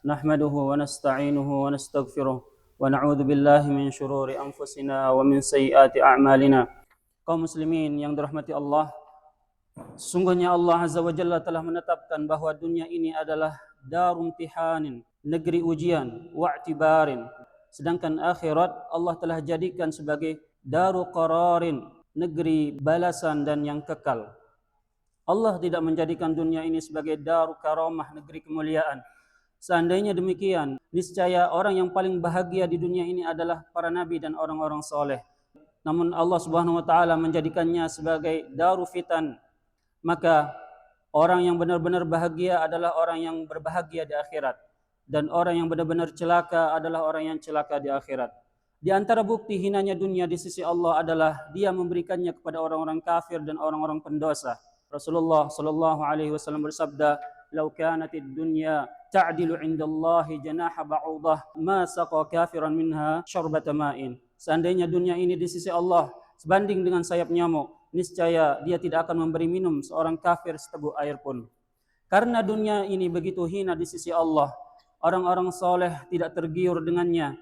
نحمده ونستعينه ونستغفره ونعوذ بالله من شرور أنفسنا ومن سيئات أعمالنا. Kaum muslimin yang dirahmati Allah, sungguhnya Allah Azza wa Jalla telah menetapkan bahwa dunia ini adalah darun imtihanin, negeri ujian, wa'tibarin. Sedangkan akhirat Allah telah jadikan sebagai daru qararin, negeri balasan dan yang kekal. Allah tidak menjadikan dunia ini sebagai daru karamah, negeri kemuliaan. Seandainya demikian, niscaya orang yang paling bahagia di dunia ini adalah para nabi dan orang-orang soleh. Namun Allah Subhanahu wa taala menjadikannya sebagai daru fitan. Maka orang yang benar-benar bahagia adalah orang yang berbahagia di akhirat, dan orang yang benar-benar celaka adalah orang yang celaka di akhirat. Di antara bukti hinanya dunia di sisi Allah adalah Dia memberikannya kepada orang-orang kafir dan orang-orang pendosa. Rasulullah sallallahu alaihi wasallam bersabda, "Lau kanatid dunya ta'dilu 'indallahi janaha ba'udah, ma saqa kafiran minha syarbata ma'in." Seandainya dunia ini di sisi Allah sebanding dengan sayap nyamuk, niscaya Dia tidak akan memberi minum seorang kafir seteguk air pun. Karena dunia ini begitu hina di sisi Allah, orang-orang soleh tidak tergiur dengannya.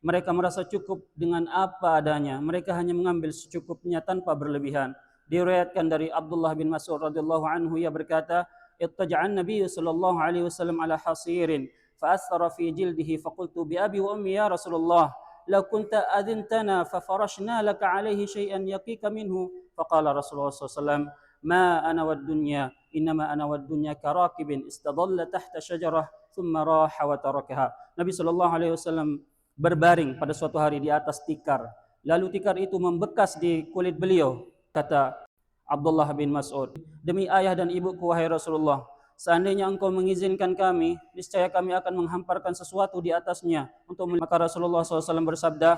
Mereka merasa cukup dengan apa adanya. Mereka hanya mengambil secukupnya tanpa berlebihan. Diriwayatkan dari Abdullah bin Mas'ud radhiyallahu anhu, ia berkata, "Ittaja'an Nabi sallallahu alaihi wasallam ala hasirin fa asthara fi jildihi fa qultu bi abi wa ummi ya Rasulullah, law kunta adintana fa farashna laka alaihi shay'an yaqika minhu." Faqala Rasulullah sallallahu alaihi wasallam, "Ma ana wad dunya, innama ana wad dunya karakibin istadalla tahta syajarah thumma raha wa tarakaha." Nabi sallallahu alaihi wasallam berbaring pada suatu hari di atas tikar. Lalu tikar itu membekas di kulit beliau. Kata Abdullah bin Mas'ud, "Demi ayah dan ibuku wahai Rasulullah, seandainya engkau mengizinkan kami, niscaya kami akan menghamparkan sesuatu di atasnya." Maka Rasulullah SAW bersabda,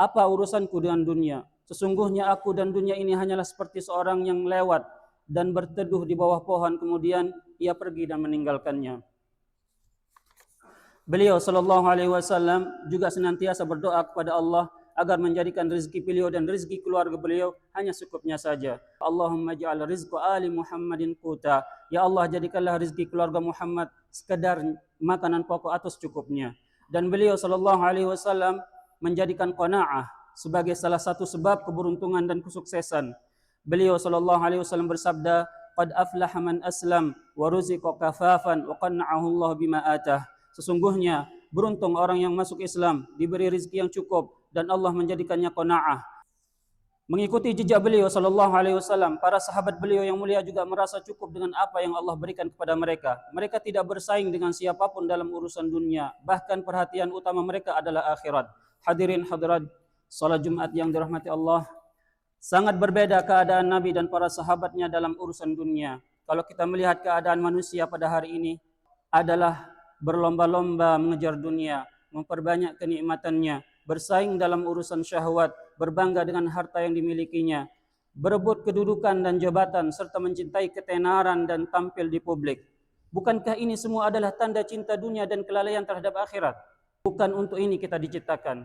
"Apa urusanku dengan dunia? Sesungguhnya aku dan dunia ini hanyalah seperti seorang yang lewat dan berteduh di bawah pohon, kemudian ia pergi dan meninggalkannya." Beliau sallallahu alaihi wasallam juga senantiasa berdoa kepada Allah agar menjadikan rezeki beliau dan rezeki keluarga beliau hanya secukupnya saja. Allahumma ja'al rizqa ali Muhammadin quta. Ya Allah, jadikanlah rezeki keluarga Muhammad sekadar makanan pokok atau secukupnya. Dan beliau sallallahu alaihi wasallam menjadikan qanaah sebagai salah satu sebab keberuntungan dan kesuksesan. Beliau sallallahu alaihi wasallam bersabda, "Qad aflaha man aslam wa ruziqa kafafan wa qanna'ahu Allah bima atah." Sesungguhnya beruntung orang yang masuk Islam, diberi rezeki yang cukup dan Allah menjadikannya qanaah. Mengikuti jejak beliau sallallahu alaihi wasallam, para sahabat beliau yang mulia juga merasa cukup dengan apa yang Allah berikan kepada mereka. Mereka tidak bersaing dengan siapapun dalam urusan dunia, bahkan perhatian utama mereka adalah akhirat. Hadirin hadirat salat Jumat yang dirahmati Allah, sangat berbeda keadaan Nabi dan para sahabatnya dalam urusan dunia. Kalau kita melihat keadaan manusia pada hari ini adalah berlomba-lomba mengejar dunia, memperbanyak kenikmatannya, bersaing dalam urusan syahwat, berbangga dengan harta yang dimilikinya, berebut kedudukan dan jabatan, serta mencintai ketenaran dan tampil di publik. Bukankah ini semua adalah tanda cinta dunia dan kelalaian terhadap akhirat? Bukan untuk ini kita diciptakan,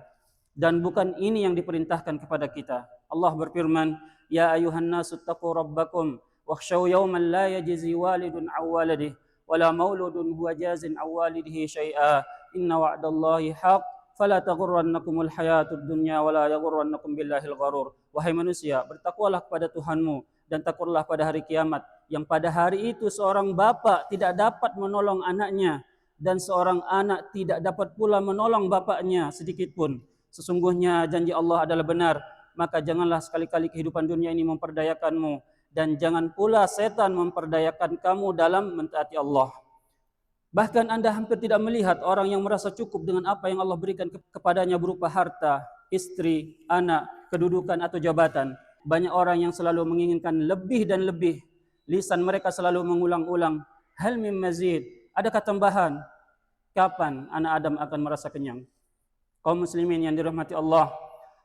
dan bukan ini yang diperintahkan kepada kita. Allah berfirman, "Ya ayuhan nasu taqu rabbakum wakhshaw yawman la yajzi walidun aw waladihi wala mauludun huwa jazin aw walidihi syai'a inna wa'dallahi haq fala taghurrannakumul hayatud dunya wala yaghurrannakum billahil gharur." Wahai manusia, bertakwalah kepada Tuhanmu dan takutlah pada hari kiamat, yang pada hari itu seorang bapa tidak dapat menolong anaknya dan seorang anak tidak dapat pula menolong bapaknya sedikit pun. Sesungguhnya janji Allah adalah benar, maka janganlah sekali-kali kehidupan dunia ini memperdayakanmu, dan jangan pula setan memperdayakan kamu dalam mentaati Allah. Bahkan Anda hampir tidak melihat orang yang merasa cukup dengan apa yang Allah berikan kepadanya berupa harta, istri, anak, kedudukan atau jabatan. Banyak orang yang selalu menginginkan lebih dan lebih. Lisan mereka selalu mengulang-ulang, "Hal min mazid?" Adakah tambahan? Kapan anak Adam akan merasa kenyang? Kaum muslimin yang dirahmati Allah,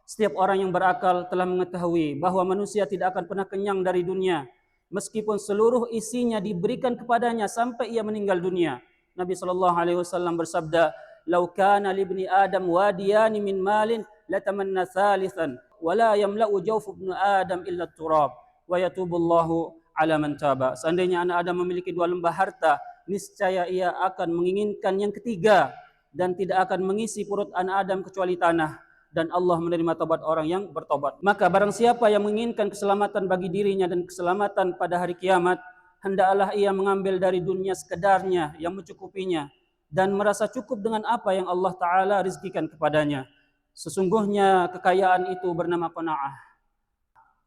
setiap orang yang berakal telah mengetahui bahwa manusia tidak akan pernah kenyang dari dunia, meskipun seluruh isinya diberikan kepadanya sampai ia meninggal dunia. Nabi sallallahu alaihi wasallam bersabda, "Lau kana li ibni Adam wadiyani min malin latamanna thalithan, wa la yamla'u jawfu ibni Adam illa turab, wa yatubullahu ala man taba." Seandainya anak Adam memiliki dua lembah harta, niscaya ia akan menginginkan yang ketiga dan tidak akan mengisi perut anak Adam kecuali tanah, dan Allah menerima taubat orang yang bertobat. Maka barang siapa yang menginginkan keselamatan bagi dirinya dan keselamatan pada hari kiamat, hendaklah ia mengambil dari dunia sekedarnya yang mencukupinya dan merasa cukup dengan apa yang Allah Ta'ala rizkikan kepadanya. Sesungguhnya kekayaan itu bernama qanaah,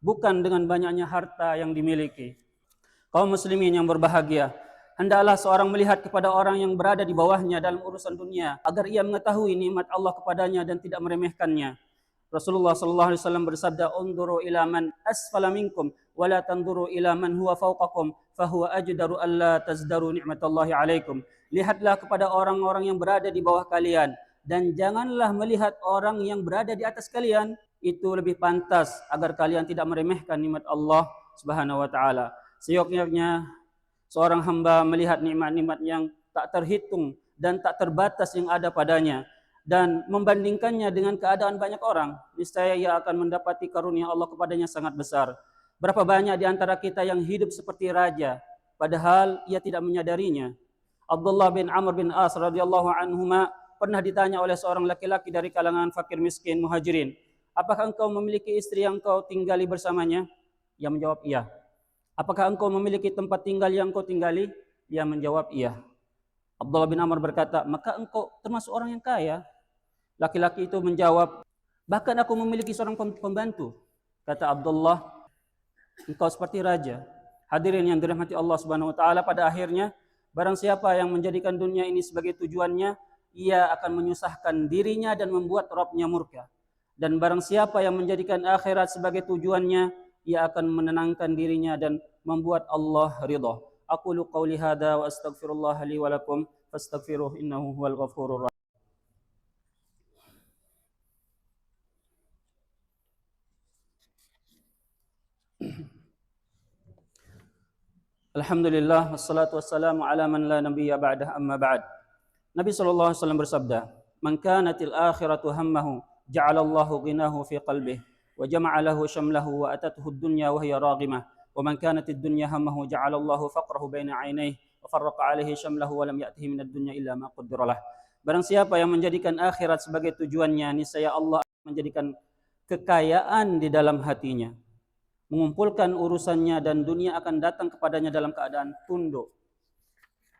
bukan dengan banyaknya harta yang dimiliki. Kaum muslimin yang berbahagia, hendaklah seorang melihat kepada orang yang berada di bawahnya dalam urusan dunia agar ia mengetahui nikmat Allah kepadanya dan tidak meremehkannya. Rasulullah sallallahu alaihi wasallam bersabda, "Unduru ila man asfala minkum wa la tanduru ila man huwa fawqakum fa huwa ajdaru alla tazdaru ni'matallahi alaikum." Lihatlah kepada orang-orang yang berada di bawah kalian dan janganlah melihat orang yang berada di atas kalian. Itu lebih pantas agar kalian tidak meremehkan nikmat Allah Subhanahu wa taala. Seyogyanya seorang hamba melihat nikmat-nikmat yang tak terhitung dan tak terbatas yang ada padanya dan membandingkannya dengan keadaan banyak orang, niscaya ia akan mendapati karunia Allah kepadanya sangat besar. Berapa banyak di antara kita yang hidup seperti raja padahal ia tidak menyadarinya. Abdullah bin Amr bin As radhiyallahu anhuma pernah ditanya oleh seorang laki-laki dari kalangan fakir miskin muhajirin, "Apakah engkau memiliki istri yang kau tinggali bersamanya?" Ia menjawab, "Iya." "Apakah engkau memiliki tempat tinggal yang kau tinggali?" Ia menjawab, "Iya." Abdullah bin Amr berkata, "Maka engkau termasuk orang yang kaya?" Laki-laki itu menjawab, "Bahkan aku memiliki seorang pembantu." Kata Abdullah, "Engkau seperti raja." Hadirin yang dirahmati Allah Subhanahu wa taala, pada akhirnya barang siapa yang menjadikan dunia ini sebagai tujuannya, ia akan menyusahkan dirinya dan membuat Rabbnya murka. Dan barang siapa yang menjadikan akhirat sebagai tujuannya, ia akan menenangkan dirinya dan membuat Allah ridha. Aqulu qawli hadza wa astaghfirullah li wa lakum fastaghfiruhu innahu huwal ghafurur rahim. Alhamdulillah wassalatu wassalamu ala man la nabiyya ba'dah, amma ba'd. Nabi sallallahu alaihi wasallam bersabda, "Man kanatil akhiratu hammahu ja'ala Allahu ghinahu fi qalbihi wa jama'a lahu shamlahu wa atathu ad-dunya wa hiya raghimah wa man kanatid dunya hammahu ja'ala Allahu faqrahu baina 'ainayhi wa farraqa 'alaihi shamlahu wa lam ya'tihi minad dunya illa ma qaddara lah." Barang siapa yang menjadikan akhirat sebagai tujuannya, niscaya Allah menjadikan kekayaan di dalam hatinya, mengumpulkan urusannya, dan dunia akan datang kepadanya dalam keadaan tunduk.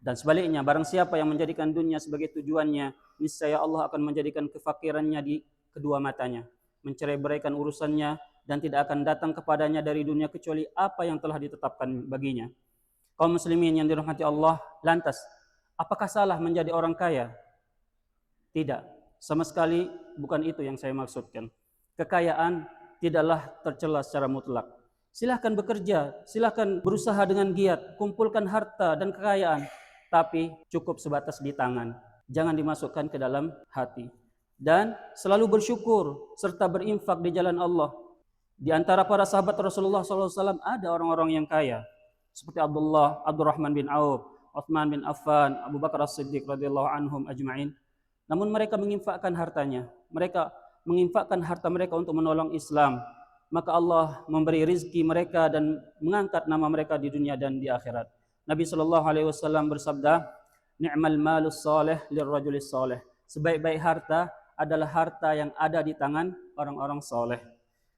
Dan sebaliknya, barang siapa yang menjadikan dunia sebagai tujuannya, niscaya Allah akan menjadikan kefakirannya di kedua matanya, mencerai-beraikan urusannya, dan tidak akan datang kepadanya dari dunia kecuali apa yang telah ditetapkan baginya. Kaum muslimin yang dirahmati Allah, lantas apakah salah menjadi orang kaya? Tidak, sama sekali bukan itu yang saya maksudkan. Kekayaan tidaklah tercela secara mutlak. Silahkan bekerja, silahkan berusaha dengan giat, kumpulkan harta dan kekayaan, tapi cukup sebatas di tangan, jangan dimasukkan ke dalam hati. Dan selalu bersyukur serta berinfak di jalan Allah. Di antara para sahabat Rasulullah SAW ada orang-orang yang kaya, seperti Abdurrahman bin Auf, Uthman bin Affan, Abu Bakar As-Siddiq radhiyallahu anhum ajma'in. Namun mereka menginfakkan hartanya, mereka menginfakkan harta mereka untuk menolong Islam. Maka Allah memberi rizki mereka dan mengangkat nama mereka di dunia dan di akhirat. Nabi SAW bersabda, "Ni'mal malus salih lirrajulis salih." Sebaik-baik harta adalah harta yang ada di tangan orang-orang saleh.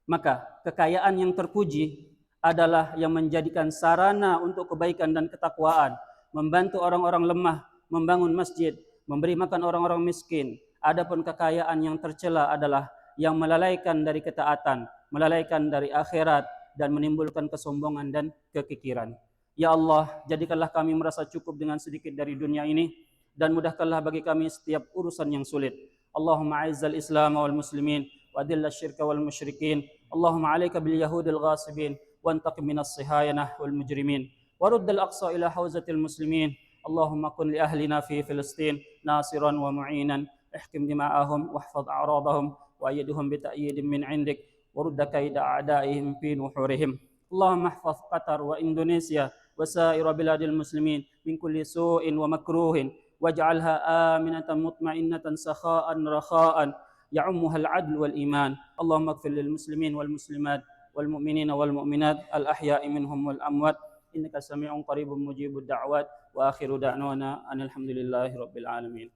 Maka kekayaan yang terpuji adalah yang menjadikan sarana untuk kebaikan dan ketakwaan, membantu orang-orang lemah, membangun masjid, memberi makan orang-orang miskin. Adapun kekayaan yang tercela adalah yang melalaikan dari ketaatan, melalaikan dari akhirat, dan menimbulkan kesombongan dan kekikiran. Ya Allah, jadikanlah kami merasa cukup dengan sedikit dari dunia ini, dan mudahkanlah bagi kami setiap urusan yang sulit. Allahumma a'izzal Islam wal muslimin wa adilla syirka wal musyrikin. Allahumma 'alaika bil yahudil ghasibin wa antaqim minas sihayanah wal mujrimin. Wa ruddal aqsa ila hauzatil muslimin. Allahumma kun li ahlina fi Filistin nasiran wa mu'inan. Ihkim dima'ahum wahfaz a'radahum wa ayyidhum bi ta'yidin min 'indik wa rudd kaida a'daihim fi nuhurihim. Allahumma ihfaz Qatar wa Indonesia wa sa'ira biladil muslimin min kulli su'in wa makruhin waj'alha aminatan mutma'innatan sakha'an rakha'an ya'ummuha al-'adl wal iman. Allahumma ighfir lil muslimin wal muslimat wal mu'minina wal mu'minat al ahya'i minhum wal amwat innaka sami'un qaribun mujibud da'wat. Wa akhiru da'wana anil hamdulillahi rabbil alamin.